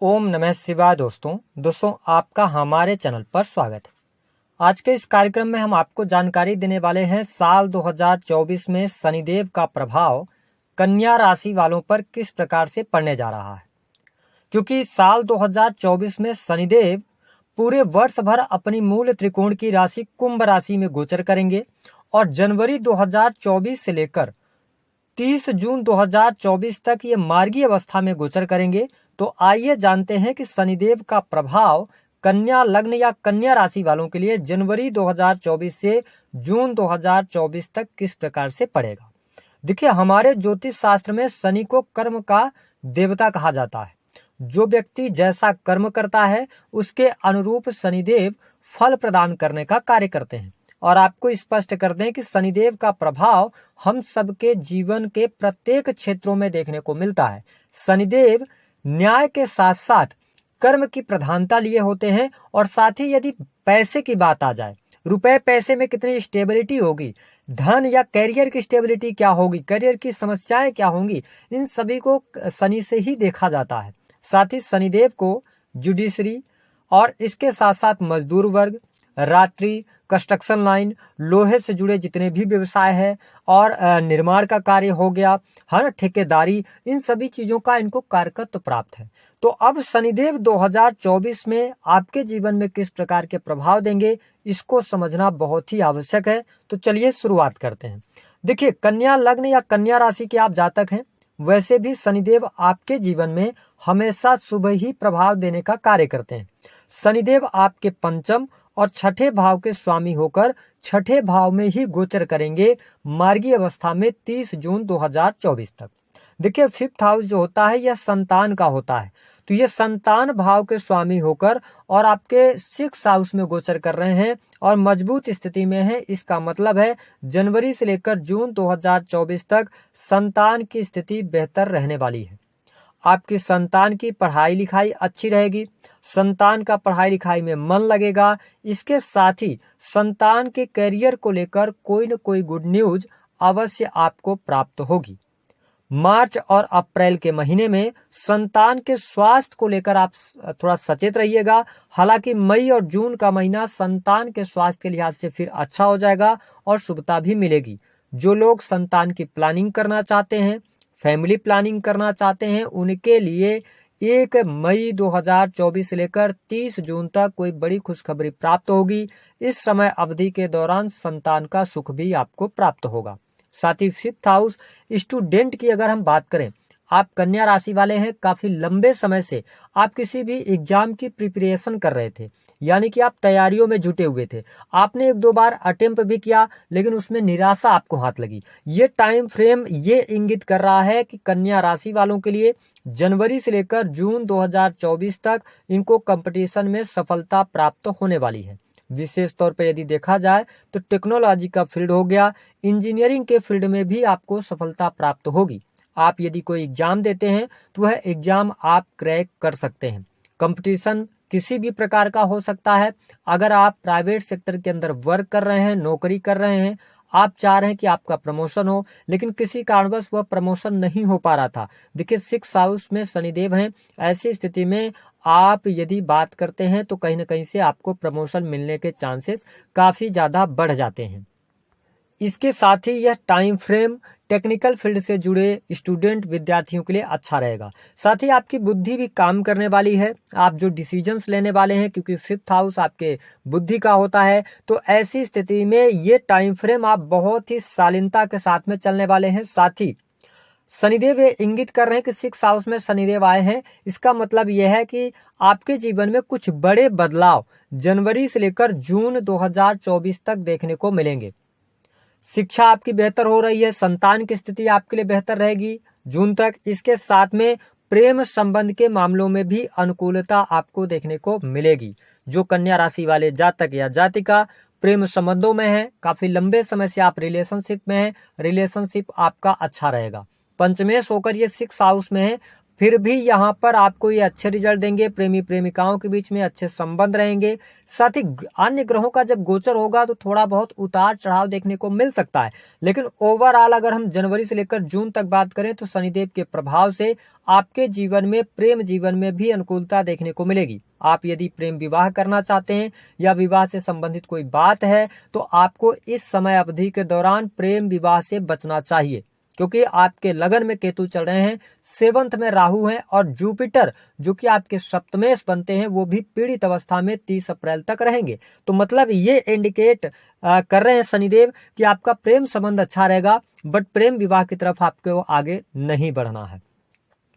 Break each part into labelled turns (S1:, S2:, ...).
S1: ओम नमः शिवाय। दोस्तों आपका हमारे चैनल पर स्वागत है। आज के इस कार्यक्रम में हम आपको जानकारी देने वाले हैं साल 2024 में शनिदेव का प्रभाव कन्या राशि वालों पर किस प्रकार से पड़ने जा रहा है। क्योंकि साल 2024 में शनिदेव पूरे वर्ष भर अपनी मूल त्रिकोण की राशि कुंभ राशि में गोचर करेंगे और जनवरी 2024 से लेकर 30 जून 2024 तक ये मार्गी अवस्था में गोचर करेंगे। तो आइए जानते हैं कि शनिदेव का प्रभाव कन्या लग्न या कन्या राशि वालों के लिए जनवरी 2024 से जून 2024 तक किस प्रकार से पड़ेगा। देखिए, हमारे ज्योतिष शास्त्र में शनि को कर्म का देवता कहा जाता है। जो व्यक्ति जैसा कर्म करता है उसके अनुरूप शनिदेव फल प्रदान करने का कार्य करते हैं। और आपको स्पष्ट कर दें कि शनिदेव का प्रभाव हम सबके जीवन के प्रत्येक क्षेत्रों में देखने को मिलता है। शनिदेव न्याय के साथ साथ कर्म की प्रधानता लिए होते हैं और साथ ही यदि पैसे की बात आ जाए, रुपए पैसे में कितनी स्टेबिलिटी होगी, धन या कैरियर की स्टेबिलिटी क्या होगी, कैरियर की समस्याएं क्या होंगी, इन सभी को शनि से ही देखा जाता है। साथ ही शनिदेव को जुडिशरी और इसके साथ साथ मजदूर वर्ग, रात्रि, कंस्ट्रक्शन लाइन, लोहे से जुड़े जितने भी व्यवसाय है और निर्माण का कार्य हो गया, हर ठेकेदारी, इन सभी चीजों का इनको कारकत्व प्राप्त है। तो अब शनिदेव 2024 में आपके जीवन में किस प्रकार के प्रभाव देंगे, इसको समझना बहुत ही आवश्यक है। तो चलिए शुरुआत करते हैं। देखिए, कन्या लग्न या कन्या राशि के आप जातक हैं, वैसे भी शनिदेव आपके जीवन में हमेशा शुभ ही प्रभाव देने का कार्य करते हैं। शनिदेव आपके पंचम और छठे भाव के स्वामी होकर छठे भाव में ही गोचर करेंगे मार्गी अवस्था में 30 जून 2024 तक। देखिए, 5th हाउस जो होता है यह संतान का होता है, तो ये संतान भाव के स्वामी होकर और आपके 6th हाउस में गोचर कर रहे हैं और मजबूत स्थिति में है। इसका मतलब है जनवरी से लेकर जून 2024 तक संतान की स्थिति बेहतर रहने वाली है। आपकी संतान की पढ़ाई लिखाई अच्छी रहेगी, संतान का पढ़ाई लिखाई में मन लगेगा। इसके साथ ही संतान के करियर को लेकर कोई न कोई गुड न्यूज अवश्य आपको प्राप्त होगी। मार्च और अप्रैल के महीने में संतान के स्वास्थ्य को लेकर आप थोड़ा सचेत रहिएगा। हालांकि मई और जून का महीना संतान के स्वास्थ्य के लिहाज से फिर अच्छा हो जाएगा और शुभता भी मिलेगी। जो लोग संतान की प्लानिंग करना चाहते हैं, फैमिली प्लानिंग करना चाहते हैं, उनके लिए 1 मई 2024 से लेकर 30 जून तक कोई बड़ी खुशखबरी प्राप्त होगी। इस समय अवधि के दौरान संतान का सुख भी आपको प्राप्त होगा। साथ ही 5th हाउस स्टूडेंट की अगर हम बात करें, आप कन्या राशि वाले हैं, काफी लंबे समय से आप किसी भी एग्जाम की प्रिपरेशन कर रहे थे, यानी कि आप तैयारियों में जुटे हुए थे। आपने 1-2 बार अटेम्प्ट भी किया लेकिन उसमें निराशा आपको हाथ लगी। ये टाइम फ्रेम ये इंगित कर रहा है कि कन्या राशि वालों के लिए जनवरी से लेकर जून 2024 तक इनको कंपटीशन में सफलता प्राप्त होने वाली है। विशेष तौर पर यदि देखा जाए तो टेक्नोलॉजी का फील्ड हो गया, इंजीनियरिंग के फील्ड में भी आपको सफलता प्राप्त होगी। आप यदि कोई एग्जाम देते हैं तो वह एग्जाम आप क्रैक कर सकते हैं। कंपटीशन किसी भी प्रकार का हो सकता है। अगर आप प्राइवेट सेक्टर के अंदर वर्क कर रहे हैं, नौकरी कर रहे हैं, आप चाह रहे हैं कि आपका प्रमोशन हो लेकिन किसी कारणवश वह प्रमोशन नहीं हो पा रहा था। देखिए, 6th हाउस में शनिदेव हैं, ऐसी स्थिति में आप यदि बात करते हैं तो कहीं ना कहीं से आपको प्रमोशन मिलने के चांसेस काफी ज्यादा बढ़ जाते हैं। इसके साथ ही यह टाइम फ्रेम टेक्निकल फील्ड से जुड़े स्टूडेंट विद्यार्थियों के लिए अच्छा रहेगा। साथ ही आपकी बुद्धि भी काम करने वाली है, आप जो डिसीजंस लेने वाले हैं, क्योंकि 5th हाउस आपके बुद्धि का होता है। तो ऐसी स्थिति में ये टाइम फ्रेम आप बहुत ही शालीनता के साथ में चलने वाले हैं। साथ ही शनिदेव ये इंगित कर रहे हैं कि 6th हाउस में शनिदेव आए हैं, इसका मतलब यह है कि आपके जीवन में कुछ बड़े बदलाव जनवरी से लेकर जून 2024 तक देखने को मिलेंगे। शिक्षा आपकी बेहतर हो रही है, संतान की स्थिति आपके लिए बेहतर रहेगी जून तक। इसके साथ में प्रेम संबंध के मामलों में भी अनुकूलता आपको देखने को मिलेगी। जो कन्या राशि वाले जातक या जातिका प्रेम संबंधों में है, काफी लंबे समय से आप रिलेशनशिप में हैं, रिलेशनशिप आपका अच्छा रहेगा। पंचमेश होकर ये 6th हाउस में है, फिर भी यहाँ पर आपको ये अच्छे रिजल्ट देंगे, प्रेमी प्रेमिकाओं के बीच में अच्छे संबंध रहेंगे। साथ ही अन्य ग्रहों का जब गोचर होगा तो थोड़ा बहुत उतार चढ़ाव देखने को मिल सकता है, लेकिन ओवरऑल अगर हम जनवरी से लेकर जून तक बात करें तो शनिदेव के प्रभाव से आपके जीवन में, प्रेम जीवन में भी अनुकूलता देखने को मिलेगी। आप यदि प्रेम विवाह करना चाहते हैं या विवाह से संबंधित कोई बात है तो आपको इस समय अवधि के दौरान प्रेम विवाह से बचना चाहिए, क्योंकि आपके लगन में केतु चल रहे हैं, 7th में राहु हैं और जुपिटर जो कि आपके सप्तमेश बनते हैं वो भी पीड़ित अवस्था में 30 अप्रैल तक रहेंगे। तो मतलब ये इंडिकेट कर रहे हैं शनिदेव कि आपका प्रेम संबंध अच्छा रहेगा, बट प्रेम विवाह की तरफ आपको आगे नहीं बढ़ना है।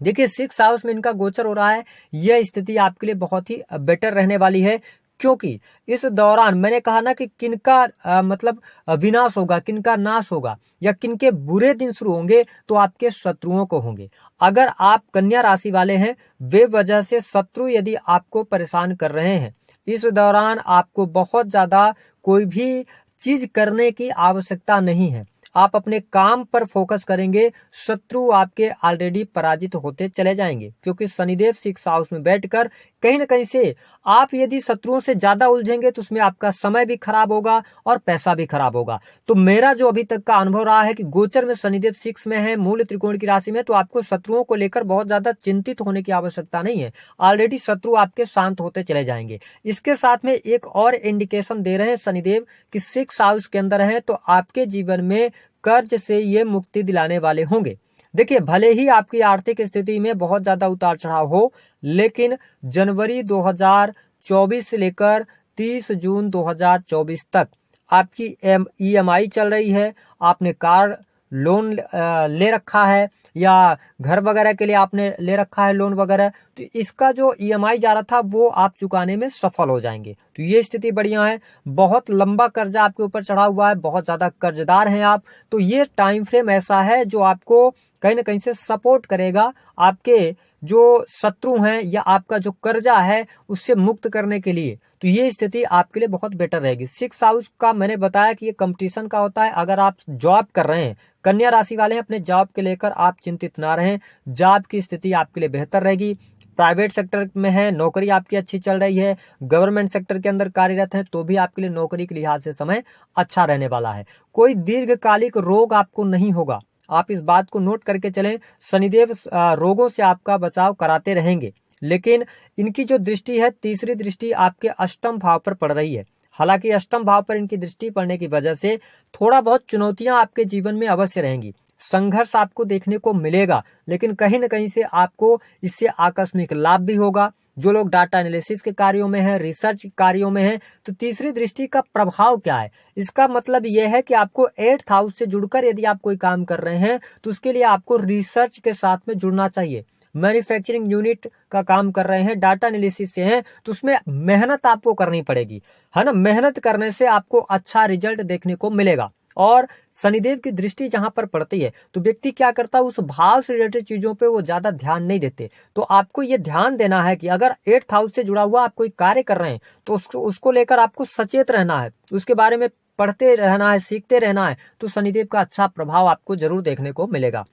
S1: देखिए 6th हाउस में इनका गोचर हो रहा है, यह स्थिति आपके लिए बहुत ही बेटर रहने वाली है, क्योंकि इस दौरान मैंने कहा ना कि किनका मतलब विनाश होगा, किनका नाश होगा या किनके बुरे दिन शुरू होंगे, तो आपके शत्रुओं को होंगे। अगर आप कन्या राशि वाले हैं, वे वजह से शत्रु यदि आपको परेशान कर रहे हैं, इस दौरान आपको बहुत ज्यादा कोई भी चीज करने की आवश्यकता नहीं है। आप अपने काम पर फोकस करेंगे, शत्रु आपके ऑलरेडी पराजित होते चले जाएंगे, क्योंकि शनिदेव 6th हाउस में बैठकर कहीं ना कहीं से आप यदि शत्रुओं से ज्यादा उलझेंगे तो उसमें आपका समय भी खराब होगा और पैसा भी खराब होगा। तो मेरा जो अभी तक का अनुभव रहा है कि गोचर में शनिदेव 6 में है, मूल त्रिकोण की राशि में, तो आपको शत्रुओं को लेकर बहुत ज्यादा चिंतित होने की आवश्यकता नहीं है। ऑलरेडी शत्रु आपके शांत होते चले जाएंगे। इसके साथ में एक और इंडिकेशन दे रहे हैं शनिदेव कि 6th हाउस के अंदर है तो आपके जीवन में कर्ज से ये मुक्ति दिलाने वाले होंगे। देखिए भले ही आपकी आर्थिक स्थिति में बहुत ज्यादा उतार चढ़ाव हो, लेकिन जनवरी 2024 से लेकर 30 जून 2024 तक आपकी EMI चल रही है, आपने कार लोन ले रखा है या घर वगैरह के लिए आपने ले रखा है लोन वगैरह, तो इसका जो EMI जा रहा था वो आप चुकाने में सफल हो जाएंगे। तो ये स्थिति बढ़िया है। बहुत लंबा कर्जा आपके ऊपर चढ़ा हुआ है, बहुत ज्यादा कर्जदार हैं आप, तो ये टाइम फ्रेम ऐसा है जो आपको कहीं ना कहीं से सपोर्ट करेगा आपके जो शत्रु हैं या आपका जो कर्जा है उससे मुक्त करने के लिए। तो ये स्थिति आपके लिए बहुत बेटर रहेगी। 6th हाउस का मैंने बताया कि ये कंपटीशन का होता है। अगर आप जॉब कर रहे हैं, कन्या राशि वाले हैं, अपने जॉब के लेकर आप चिंतित ना रहें, जॉब की स्थिति आपके लिए बेहतर रहेगी। प्राइवेट सेक्टर में है, नौकरी आपकी अच्छी चल रही है, गवर्नमेंट सेक्टर के अंदर कार्यरत है तो भी आपके लिए नौकरी के लिहाज से समय अच्छा रहने वाला है। कोई दीर्घकालिक रोग आपको नहीं होगा, आप इस बात को नोट करके चलें। शनिदेव रोगों से आपका बचाव कराते रहेंगे, लेकिन इनकी जो दृष्टि है, तीसरी दृष्टि आपके अष्टम भाव पर पड़ रही है। हालांकि अष्टम भाव पर इनकी दृष्टि पड़ने की वजह से थोड़ा बहुत चुनौतियां आपके जीवन में अवश्य रहेंगी, संघर्ष आपको देखने को मिलेगा, लेकिन कहीं ना कहीं से आपको इससे आकस्मिक लाभ भी होगा। जो लोग डाटा एनालिसिस के कार्यों में हैं, रिसर्च कार्यों में हैं, तो तीसरी दृष्टि का प्रभाव क्या है? इसका मतलब यह है कि आपको 8th हाउस से जुड़कर यदि आप कोई काम कर रहे हैं तो उसके लिए आपको रिसर्च के साथ में जुड़ना चाहिए। मैन्युफैक्चरिंग यूनिट का काम कर रहे हैं, डाटा एनालिसिस से हैं, तो उसमें मेहनत आपको करनी पड़ेगी, है ना। मेहनत करने से आपको अच्छा रिजल्ट देखने को मिलेगा। और शनिदेव की दृष्टि जहां पर पड़ती है तो व्यक्ति क्या करता है, उस भाव से रिलेटेड चीजों पे वो ज्यादा ध्यान नहीं देते। तो आपको ये ध्यान देना है कि अगर 8th हाउस से जुड़ा हुआ आप कोई कार्य कर रहे हैं तो उसको लेकर आपको सचेत रहना है, उसके बारे में पढ़ते रहना है, सीखते रहना है, तो शनिदेव का अच्छा प्रभाव आपको जरूर देखने को मिलेगा।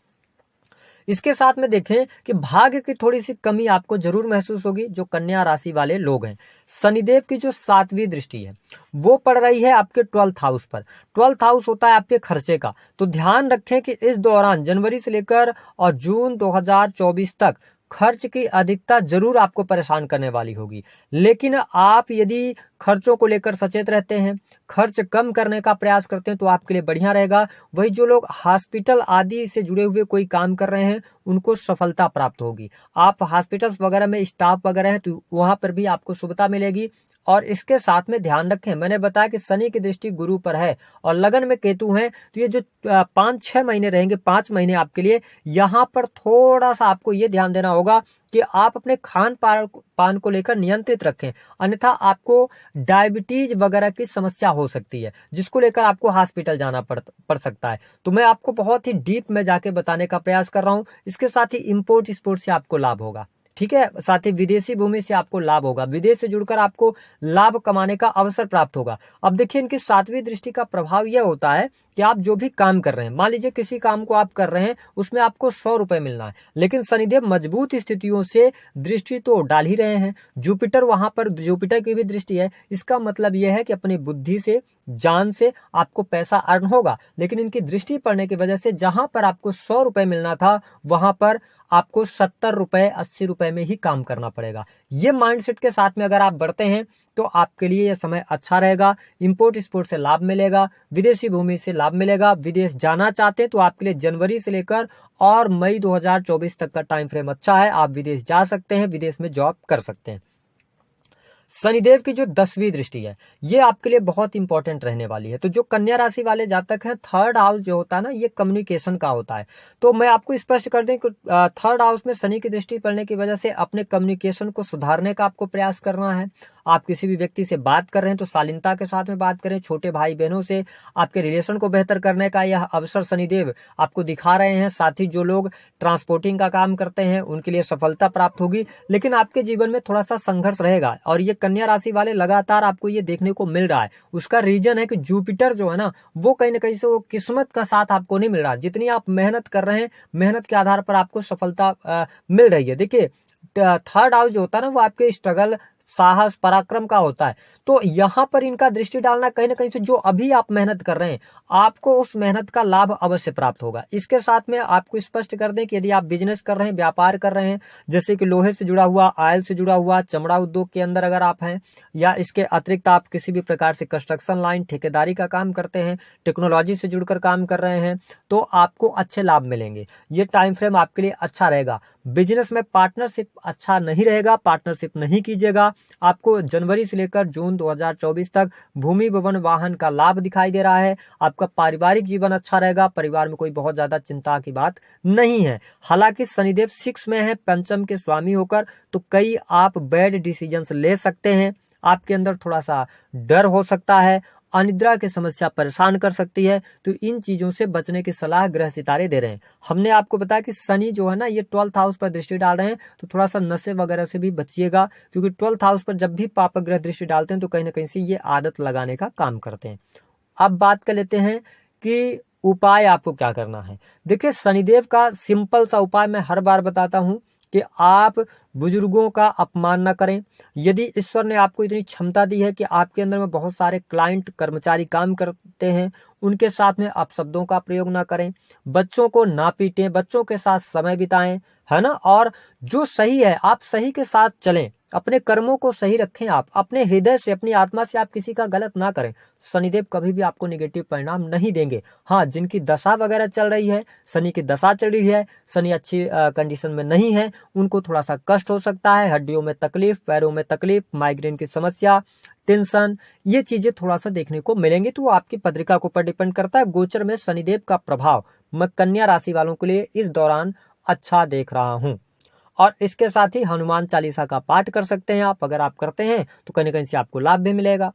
S1: इसके साथ में देखें कि भाग्य की थोड़ी सी कमी आपको जरूर महसूस होगी जो कन्या राशि वाले लोग हैं। शनिदेव की जो 7वीं दृष्टि है वो पड़ रही है आपके 12th हाउस पर। 12th हाउस होता है आपके खर्चे का, तो ध्यान रखें कि इस दौरान जनवरी से लेकर और जून 2024 तक खर्च की अधिकता जरूर आपको परेशान करने वाली होगी, लेकिन आप यदि खर्चों को लेकर सचेत रहते हैं, खर्च कम करने का प्रयास करते हैं तो आपके लिए बढ़िया रहेगा। वही जो लोग हॉस्पिटल आदि से जुड़े हुए कोई काम कर रहे हैं उनको सफलता प्राप्त होगी। आप हॉस्पिटल्स वगैरह में स्टाफ वगैरह है तो वहां पर भी आपको शुभता मिलेगी। और इसके साथ में ध्यान रखें, मैंने बताया कि शनि की दृष्टि गुरु पर है और लगन में केतु है, तो ये जो 5-6 महीने रहेंगे, 5 महीने आपके लिए यहाँ पर थोड़ा सा आपको ये ध्यान देना होगा कि आप अपने खान पान को लेकर नियंत्रित रखें, अन्यथा आपको डायबिटीज वगैरह की समस्या हो सकती है जिसको लेकर आपको हॉस्पिटल जाना पड़ सकता है। तो मैं आपको बहुत ही डीप में जाके बताने का प्रयास कर रहा हूँ। इसके साथ ही इंपोर्ट एक्सपोर्ट से आपको लाभ होगा। ठीक है। साथ ही विदेशी भूमि से आपको लाभ होगा, विदेश से जुड़कर आपको लाभ कमाने का अवसर प्राप्त होगा। अब देखिए इनकी 7वीं दृष्टि का प्रभाव यह होता है कि आप जो भी काम कर रहे हैं, मान लीजिए किसी काम को आप कर रहे हैं, उसमें आपको 100 रुपए मिलना है, लेकिन शनिदेव मजबूत स्थितियों से दृष्टि तो डाल ही रहे हैं। जुपिटर वहां पर, जुपिटर की भी दृष्टि है, इसका मतलब यह है कि अपनी बुद्धि से, जान से आपको पैसा अर्न होगा, लेकिन इनकी दृष्टि पड़ने की वजह से जहां पर आपको 100 रुपए मिलना था, वहां पर आपको 70 रुपए 80 रुपए में ही काम करना पड़ेगा। ये माइंडसेट के साथ में अगर आप बढ़ते हैं तो आपके लिए यह समय अच्छा रहेगा। इंपोर्ट एक्सपोर्ट से लाभ मिलेगा, विदेशी भूमि से लाभ मिलेगा। विदेश जाना चाहते हैं तो आपके लिए जनवरी से लेकर और मई 2024 तक का टाइम फ्रेम अच्छा है, आप विदेश जा सकते हैं, विदेश में जॉब कर सकते हैं। शनिदेव की जो 10वीं दृष्टि है, ये आपके लिए बहुत इंपॉर्टेंट रहने वाली है। तो जो कन्या राशि वाले जातक हैं, 3rd हाउस जो होता है ना, ये कम्युनिकेशन का होता है। तो मैं आपको स्पष्ट कर दें कि 3rd हाउस में शनि की दृष्टि पड़ने की वजह से अपने कम्युनिकेशन को सुधारने का आपको प्रयास करना है। आप किसी भी व्यक्ति से बात कर रहे हैं तो शालीनता के साथ में बात करें। छोटे भाई बहनों से आपके रिलेशन को बेहतर करने का यह अवसर शनिदेव आपको दिखा रहे हैं। साथ ही जो लोग ट्रांसपोर्टिंग का काम करते हैं उनके लिए सफलता प्राप्त होगी, लेकिन आपके जीवन में थोड़ा सा संघर्ष रहेगा। और ये कन्या राशि वाले लगातार आपको ये देखने को मिल रहा है। उसका रीजन है कि जुपिटर जो है ना, वो कहीं ना कहीं से वो किस्मत का साथ आपको नहीं मिल रहा। जितनी आप मेहनत कर रहे हैं, मेहनत के आधार पर आपको सफलता मिल रही है। देखिए 3rd हाउस जो होता है ना, वो आपके स्ट्रगल, साहस, पराक्रम का होता है। तो यहां पर इनका दृष्टि डालना कहीं ना कहीं से, जो अभी आप मेहनत कर रहे हैं, आपको उस मेहनत का लाभ अवश्य प्राप्त होगा। इसके साथ में आपको स्पष्ट कर दें कि यदि आप बिजनेस कर रहे हैं, व्यापार कर रहे हैं, जैसे कि लोहे से जुड़ा हुआ, ऑयल से जुड़ा हुआ, चमड़ा उद्योग के अंदर अगर आप हैं, या इसके अतिरिक्त आप किसी भी प्रकार से कंस्ट्रक्शन लाइन, ठेकेदारी का काम करते हैं, टेक्नोलॉजी से जुड़कर काम कर रहे हैं, तो आपको अच्छे लाभ मिलेंगे। ये टाइम फ्रेम आपके लिए अच्छा रहेगा। बिजनेस में पार्टनरशिप अच्छा नहीं रहेगा, पार्टनरशिप नहीं कीजिएगा। आपको जनवरी से लेकर जून 2024 तक भूमि, भवन, वाहन का लाभ दिखाई दे रहा है। आपका पारिवारिक जीवन अच्छा रहेगा, परिवार में कोई बहुत ज्यादा चिंता की बात नहीं है। हालांकि शनिदेव 6 में है, पंचम के स्वामी होकर, तो कई आप बैड डिसीजंस ले सकते हैं। आपके अंदर थोड़ा सा डर हो सकता है, अनिद्रा की समस्या परेशान कर सकती है। तो इन चीजों से बचने की सलाह ग्रह सितारे दे रहे हैं। हमने आपको बताया कि शनि जो है ना, ये 12th हाउस पर दृष्टि डाल रहे हैं, तो थोड़ा सा नशे वगैरह से भी बचिएगा, क्योंकि 12th हाउस पर जब भी पाप ग्रह दृष्टि डालते हैं तो कहीं ना कहीं से ये आदत लगाने का काम करते हैं। अब बात कर लेते हैं कि उपाय आपको क्या करना है। देखिए शनिदेव का सिंपल सा उपाय मैं हर बार बताता हूं कि आप बुजुर्गों का अपमान न करें। यदि ईश्वर ने आपको इतनी क्षमता दी है कि आपके अंदर में बहुत सारे क्लाइंट, कर्मचारी काम करते हैं, उनके साथ में आप शब्दों का प्रयोग ना करें। बच्चों को ना पीटें, बच्चों के साथ समय बिताएं, है ना। और जो सही है आप सही के साथ चलें, अपने कर्मों को सही रखें। आप अपने हृदय से, अपनी आत्मा से आप किसी का गलत ना करें। शनिदेव कभी भी आपको नेगेटिव परिणाम नहीं देंगे। हाँ, जिनकी दशा वगैरह चल रही है, शनि की दशा चल रही है, शनि अच्छी कंडीशन में नहीं है, उनको थोड़ा सा कष्ट हो सकता है, हड्डियों में तकलीफ, पैरों में तकलीफ, माइग्रेन की समस्या, टेंशन, ये चीजें थोड़ा सा देखने को मिलेंगी। तो आपकी पत्रिका के ऊपर डिपेंड करता है। गोचर में शनिदेव का प्रभाव मैं कन्या राशि वालों के लिए इस दौरान अच्छा देख रहा हूं। और इसके साथ ही हनुमान चालीसा का पाठ कर सकते हैं आप। अगर आप करते हैं तो कहीं ना कहीं से आपको लाभ भी मिलेगा।